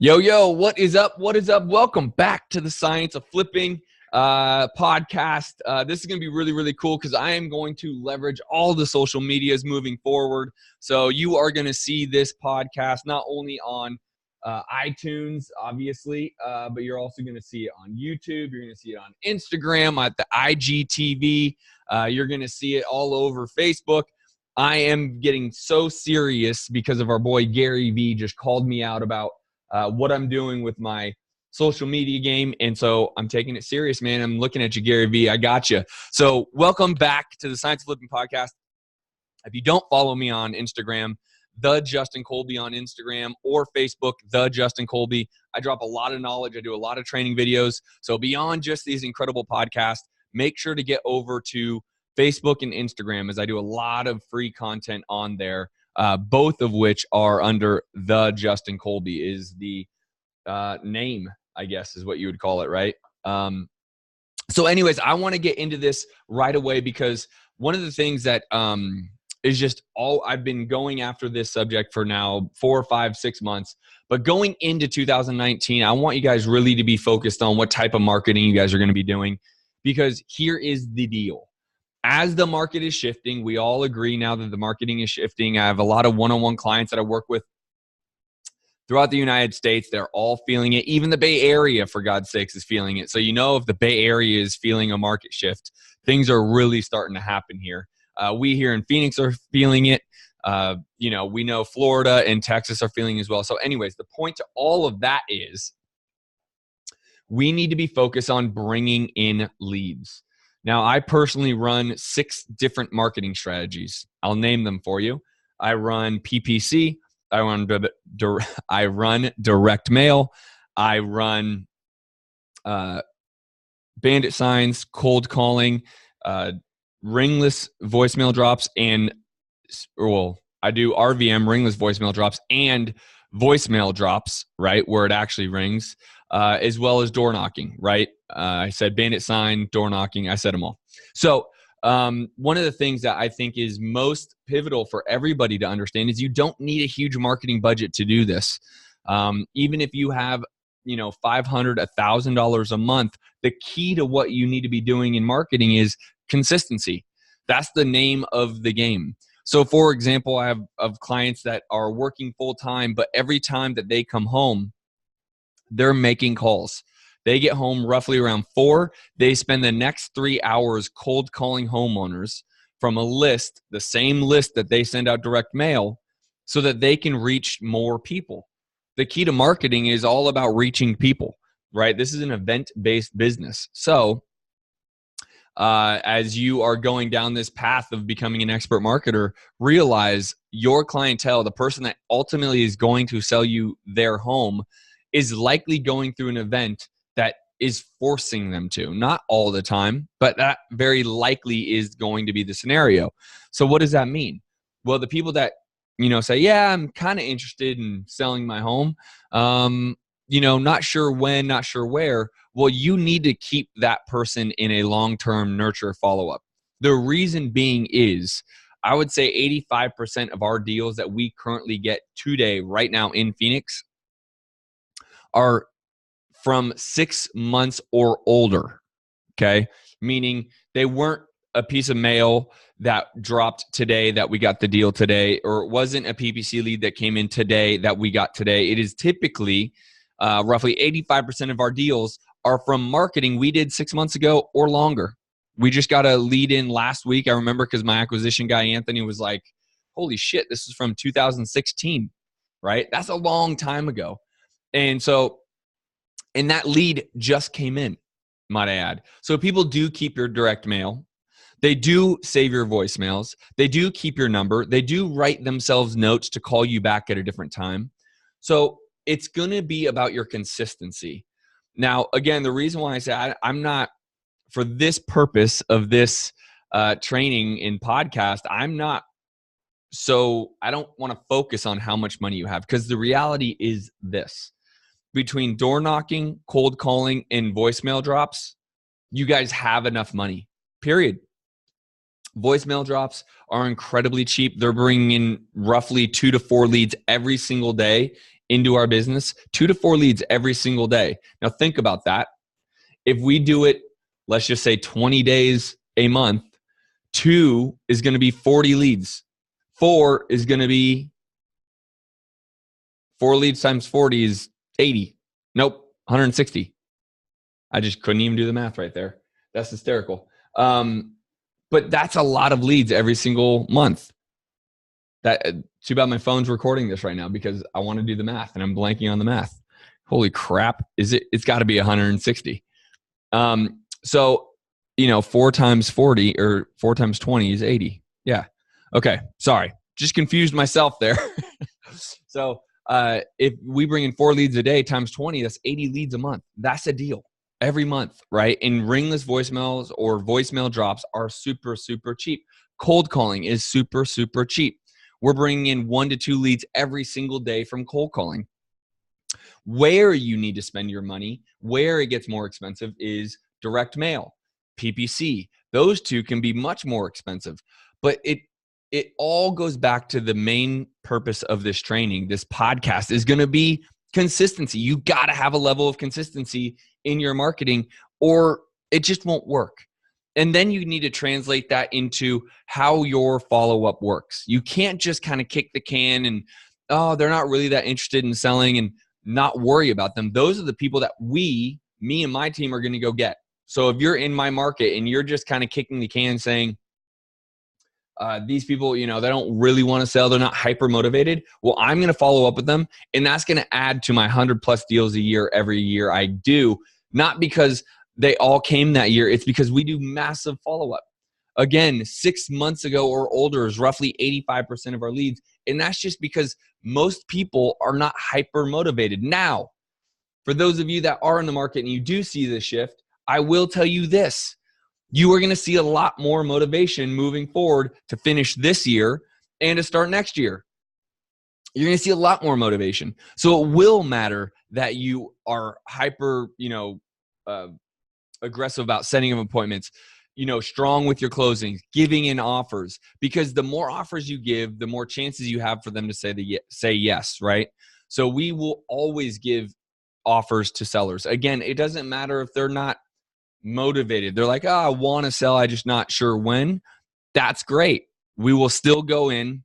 Yo, what is up? What is up? Welcome back to the Science of Flipping podcast. This is going to be really, really cool because I am going to leverage all the social medias moving forward. So you are going to see this podcast not only on iTunes, obviously, but you're also going to see it on YouTube. You're going to see it on Instagram, at the IGTV. You're going to see it all over Facebook. I am getting so serious because of our boy Gary V just called me out about what I'm doing with my social media game. And so I'm taking it serious, man. I'm looking at you, Gary V. I got you. So welcome back to the Science of Flipping podcast. If you don't follow me on Instagram, The Justin Colby on Instagram, or Facebook, The Justin Colby, I drop a lot of knowledge. I do a lot of training videos. So beyond just these incredible podcasts, make sure to get over to Facebook and Instagram as I do a lot of free content on there. Both of which are under The Justin Colby is the name, I guess, is what you would call it, right? So anyways, I want to get into this right away because one of the things that is just I've been going after this subject for now 4, 5, 6 months. But going into 2019, I want you guys really to be focused on what type of marketing you guys are going to be doing, because here is the deal. As the market is shifting, we all agree now that the marketing is shifting. I have a lot of one-on-one clients that I work with throughout the United States. They're all feeling it. Even the Bay Area, for God's sakes, is feeling it. So if the Bay Area is feeling a market shift, things are really starting to happen here. We here in Phoenix are feeling it. We know Florida and Texas are feeling as well. So anyways, the point to all of that is we need to be focused on bringing in leads. Now, I personally run 6 different marketing strategies. I'll name them for you. I run PPC. I run direct mail. I run bandit signs, cold calling, ringless voicemail drops, I do RVM, ringless voicemail drops, and voicemail drops, right, where it actually rings, as well as door knocking, right? I said bandit sign, door knocking, I said them all. So one of the things that I think is most pivotal for everybody to understand is you don't need a huge marketing budget to do this. Even if you have, $500, $1,000 a month, the key to what you need to be doing in marketing is consistency. That's the name of the game. So for example, I have clients that are working full time, but every time that they come home, they're making calls. They get home roughly around 4. They spend the next 3 hours cold calling homeowners from a list, the same list that they send out direct mail, so that they can reach more people. The key to marketing is all about reaching people, right? This is an event-based business. So as you are going down this path of becoming an expert marketer, realize your clientele, the person that ultimately is going to sell you their home, is likely going through an event that is forcing them to. Not all the time, but that very likely is going to be the scenario. So what does that mean? Well, the people that, say, yeah, I'm kind of interested in selling my home, not sure when, not sure where. Well, you need to keep that person in a long-term nurture follow-up. The reason being is, I would say 85% of our deals that we currently get today, right now in Phoenix, are from 6 months or older, okay? Meaning they weren't a piece of mail that dropped today that we got the deal today, or it wasn't a PPC lead that came in today that we got today. It is typically roughly 85% of our deals are from marketing we did 6 months ago or longer. We just got a lead in last week. I remember because my acquisition guy, Anthony, was like, holy shit, this is from 2016, right? That's a long time ago. And that lead just came in, might I add. So people do keep your direct mail. They do save your voicemails. They do keep your number. They do write themselves notes to call you back at a different time. So it's going to be about your consistency. Now, again, the reason why I say I'm not, for this purpose of this training in podcast, I don't want to focus on how much money you have, because the reality is this. Between door knocking, cold calling, and voicemail drops, you guys have enough money, period. Voicemail drops are incredibly cheap. They're bringing in roughly 2 to 4 leads every single day into our business, 2 to 4 leads every single day. Now think about that. If we do it, let's just say 20 days a month, 2 is going to be 40 leads. 4 is going to be 4 leads times 40 is 80. Nope, 160. I just couldn't even do the math right there. That's hysterical. But that's a lot of leads every single month. Too bad my phone's recording this right now because I want to do the math and I'm blanking on the math. Holy crap. It's got to be 160. So, 4 times 40 or 4 times 20 is 80. Yeah. Okay. Sorry. Just confused myself there. So, if we bring in 4 leads a day times 20, that's 80 leads a month. That's a deal every month, right? And ringless voicemails or voicemail drops are super, super cheap. Cold calling is super, super cheap. We're bringing in 1 to 2 leads every single day from cold calling. Where you need to spend your money, where it gets more expensive is direct mail, PPC. Those 2 can be much more expensive, but it all goes back to the main purpose of this training. This podcast is going to be consistency. You got to have a level of consistency in your marketing or it just won't work. And then you need to translate that into how your follow-up works. You can't just kind of kick the can and, they're not really that interested in selling and not worry about them. Those are the people that me and my team are going to go get. So if you're in my market and you're just kind of kicking the can saying, these people, they don't really want to sell. They're not hyper motivated. Well, I'm going to follow up with them and that's going to add to my 100+ deals a year every year I do. Not because they all came that year. It's because we do massive follow-up. Again, 6 months ago or older is roughly 85% of our leads. And that's just because most people are not hyper motivated. Now, for those of you that are in the market and you do see this shift, I will tell you this. You are going to see a lot more motivation moving forward to finish this year and to start next year. You're going to see a lot more motivation. So it will matter that you are hyper, aggressive about setting up appointments, strong with your closings, giving in offers, because the more offers you give, the more chances you have for them to say yes, right? So we will always give offers to sellers. Again, it doesn't matter if they're not motivated. They're like, I want to sell, I'm just not sure when. That's great. We will still go in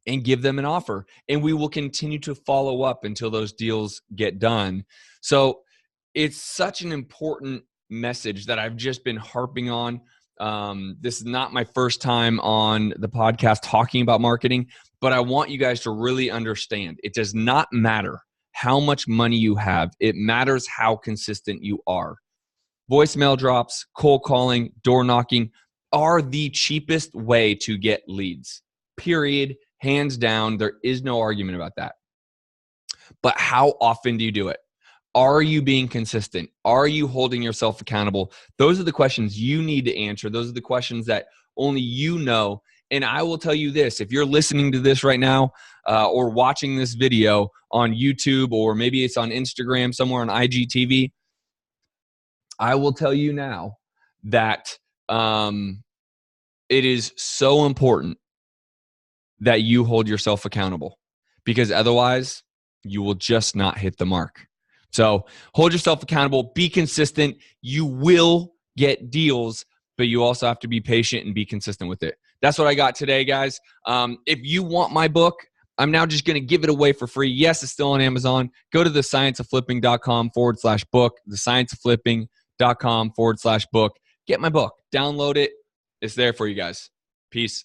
and give them an offer, and we will continue to follow up until those deals get done. So it's such an important message that I've just been harping on. This is not my first time on the podcast talking about marketing, but I want you guys to really understand it does not matter how much money you have. It matters how consistent you are. Voicemail drops, cold calling, door knocking are the cheapest way to get leads. Period. Hands down. There is no argument about that. But how often do you do it? Are you being consistent? Are you holding yourself accountable? Those are the questions you need to answer. Those are the questions that only you know. And I will tell you this, if you're listening to this right now or watching this video on YouTube, or maybe it's on Instagram, somewhere on IGTV, I will tell you now that it is so important that you hold yourself accountable, because otherwise you will just not hit the mark. So hold yourself accountable, be consistent. You will get deals, but you also have to be patient and be consistent with it. That's what I got today, guys. If you want my book, I'm now just going to give it away for free. Yes, it's still on Amazon. Go to thescienceofflipping.com/book, thescienceofflipping.com/book. Get my book, download it. It's there for you guys. Peace.